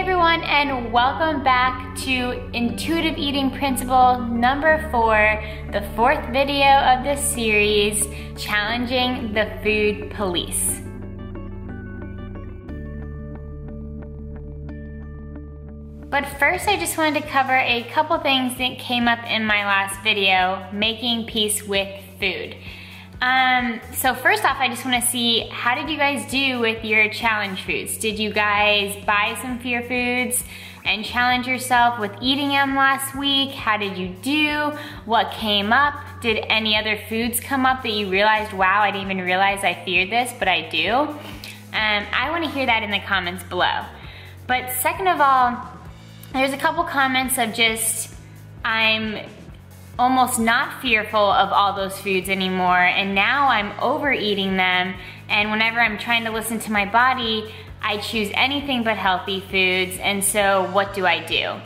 everyone, and welcome back to Intuitive Eating Principle number 4, the 4th video of this series, Challenging the Food Police. But first, I just wanted to cover a couple things that came up in my last video, making peace with food. So first off, I just want to see, how did you guys do with your challenge foods? Did you guys buy some fear foods and challenge yourself with eating them last week? How did you do? What came up? Did any other foods come up that you realized, wow, I didn't even realize I feared this, but I do? I want to hear that in the comments below. But second of all, there's a couple comments of just, I'm almost not fearful of all those foods anymore, and now I'm overeating them, and whenever I'm trying to listen to my body, I choose anything but healthy foods, and so what do I do?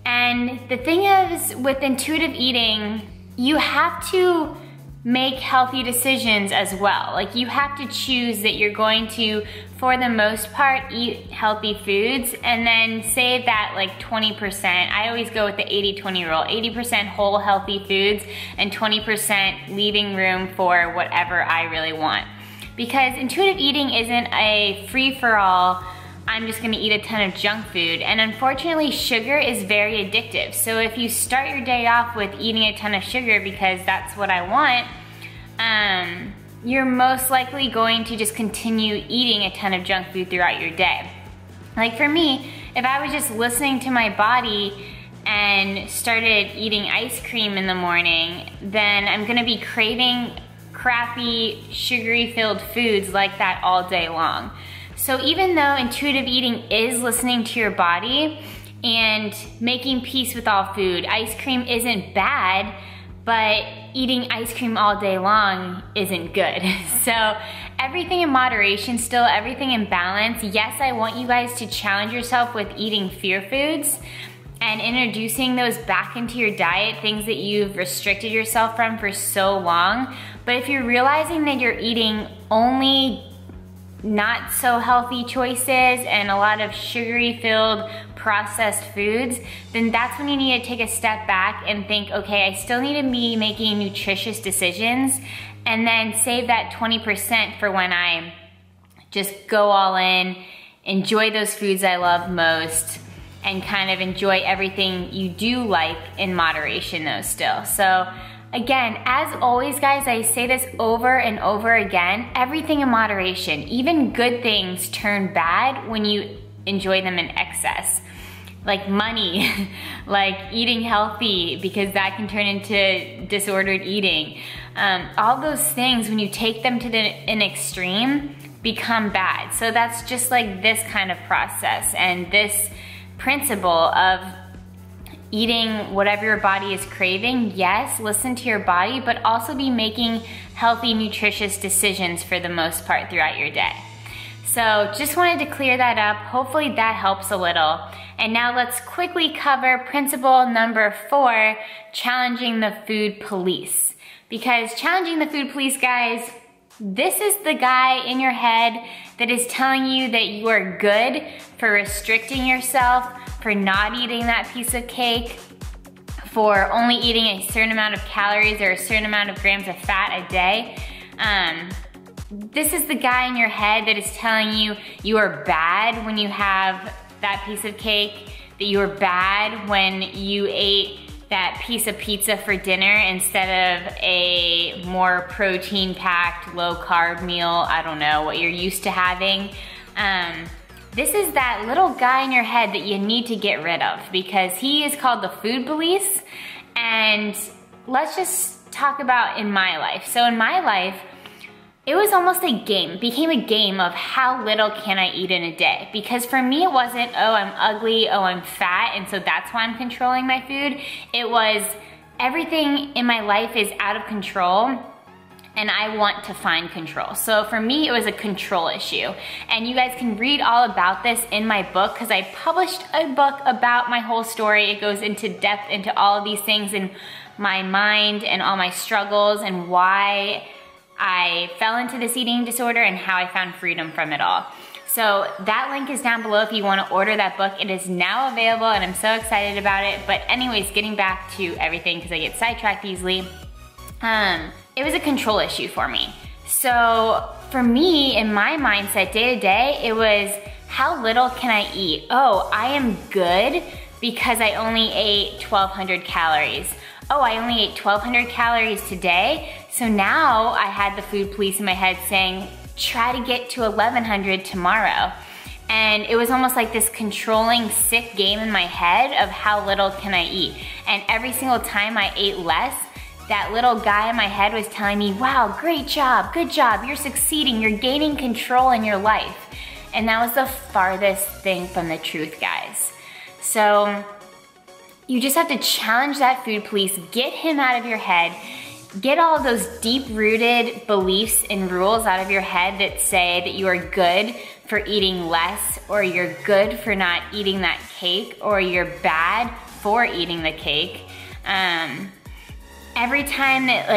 And the thing is, with intuitive eating, you have to make healthy decisions as well. Like, you have to choose that you're going to, for the most part, eat healthy foods and then save that like 20%. I always go with the 80-20 rule, 80% whole healthy foods and 20% leaving room for whatever I really want. Because intuitive eating isn't a free-for-all, I'm just gonna eat a ton of junk food. And unfortunately, sugar is very addictive. So if you start your day off with eating a ton of sugar because that's what I want, you're most likely going to just continue eating a ton of junk food throughout your day. Like for me, if I was just listening to my body and started eating ice cream in the morning, then I'm gonna be craving crappy, sugary-filled foods like that all day long. So even though intuitive eating is listening to your body and making peace with all food, ice cream isn't bad, but eating ice cream all day long isn't good. So everything in moderation still, everything in balance. Yes, I want you guys to challenge yourself with eating fear foods and introducing those back into your diet, things that you've restricted yourself from for so long. But if you're realizing that you're eating only not so healthy choices and a lot of sugary filled processed foods, then that's when you need to take a step back and think, okay, I still need to be making nutritious decisions, and then save that 20% for when I just go all in, enjoy those foods I love most, and kind of enjoy everything you do like in moderation though still. So again, as always guys, I say this over and over again, everything in moderation. Even good things turn bad when you enjoy them in excess. Like money, like eating healthy, because that can turn into disordered eating. All those things, when you take them to an extreme, become bad. So that's just like this kind of process and this principle of eating whatever your body is craving. Yes, listen to your body, but also be making healthy, nutritious decisions for the most part throughout your day. So just wanted to clear that up. Hopefully that helps a little. And now let's quickly cover principle number 4, challenging the food police. Because challenging the food police, guys, this is the guy in your head that is telling you that you are good for restricting yourself, for not eating that piece of cake, for only eating a certain amount of calories or a certain amount of grams of fat a day. This is the guy in your head that is telling you you are bad when you have that piece of cake, that you are bad when you ate that piece of pizza for dinner instead of a more protein-packed, low-carb meal. I don't know what you're used to having. This is that little guy in your head that you need to get rid of, because he is called the food police. And let's just talk about in my life. So in my life, it was almost a game. It became a game of how little can I eat in a day. Because for me, it wasn't, oh, I'm ugly, oh, I'm fat, and so that's why I'm controlling my food. It was, everything in my life is out of control, and I want to find control. So for me, it was a control issue. And you guys can read all about this in my book, because I published a book about my whole story. It goes into depth into all of these things in my mind and all my struggles and why I fell into this eating disorder and how I found freedom from it all. So that link is down below if you wanna order that book. It is now available and I'm so excited about it. But anyways, getting back to everything because I get sidetracked easily. It was a control issue for me. So for me, in my mindset day to day, it was how little can I eat? Oh, I am good because I only ate 1,200 calories. Oh, I only ate 1,200 calories today. So now I had the food police in my head saying, try to get to 1,100 tomorrow. And it was almost like this controlling sick game in my head of how little can I eat. And every single time I ate less, that little guy in my head was telling me, wow, great job, good job, you're succeeding, you're gaining control in your life. And that was the farthest thing from the truth, guys. So you just have to challenge that food police, get him out of your head, get all of those deep-rooted beliefs and rules out of your head that say that you are good for eating less, or you're good for not eating that cake, or you're bad for eating the cake. Every time that,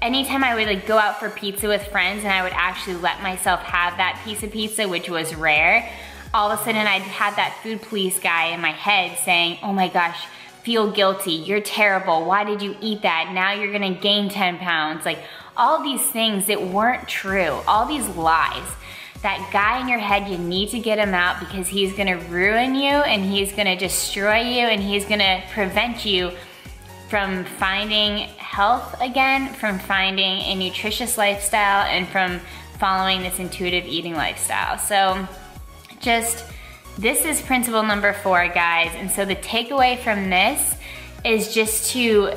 anytime I would go out for pizza with friends and I would actually let myself have that piece of pizza, which was rare, all of a sudden I'd have that food police guy in my head saying, oh my gosh, feel guilty, you're terrible, why did you eat that? Now you're gonna gain 10 pounds. All these things that weren't true, all these lies. That guy in your head, you need to get him out because he's gonna ruin you and he's gonna destroy you and he's gonna prevent you from finding health again, from finding a nutritious lifestyle, and from following this intuitive eating lifestyle. So this is principle number 4, guys. And so the takeaway from this is just to,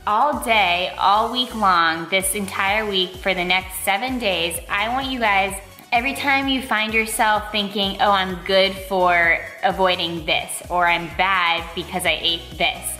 all day, all week long, this entire week for the next 7 days, I want you guys, every time you find yourself thinking, oh, I'm good for avoiding this, or I'm bad because I ate this,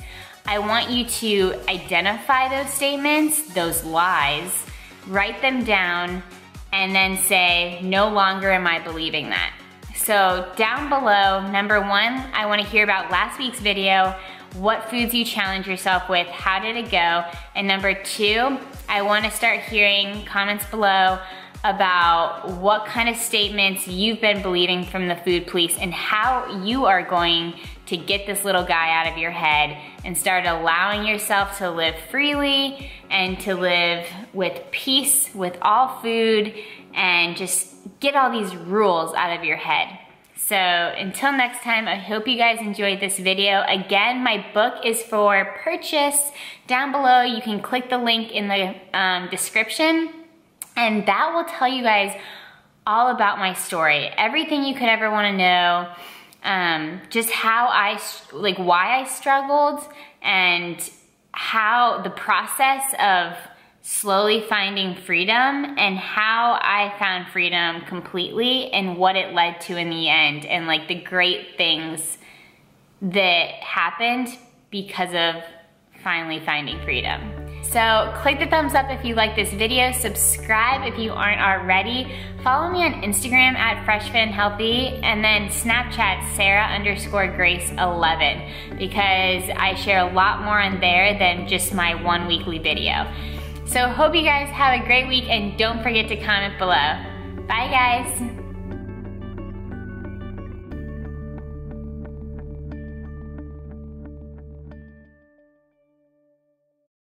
I want you to identify those statements, those lies, write them down, and then say, no longer am I believing that. So down below, number 1, I wanna hear about last week's video, what foods you challenge yourself with, how did it go? And number 2, I wanna start hearing comments below about what kind of statements you've been believing from the food police and how you are going to get this little guy out of your head and start allowing yourself to live freely and to live with peace with all food and just get all these rules out of your head. So until next time, I hope you guys enjoyed this video. Again, my book is for purchase. Down below, you can click the link in the description, and that will tell you guys all about my story. Everything you could ever wanna know. Just how why I struggled and how the process of slowly finding freedom and how I found freedom completely and what it led to in the end, and the great things that happened because of finally finding freedom. So click the thumbs up if you like this video, subscribe if you aren't already, follow me on Instagram at FreshFinHealthy, and then Snapchat Sarah_Grace11 because I share a lot more on there than just my 1 weekly video. So hope you guys have a great week and don't forget to comment below. Bye guys.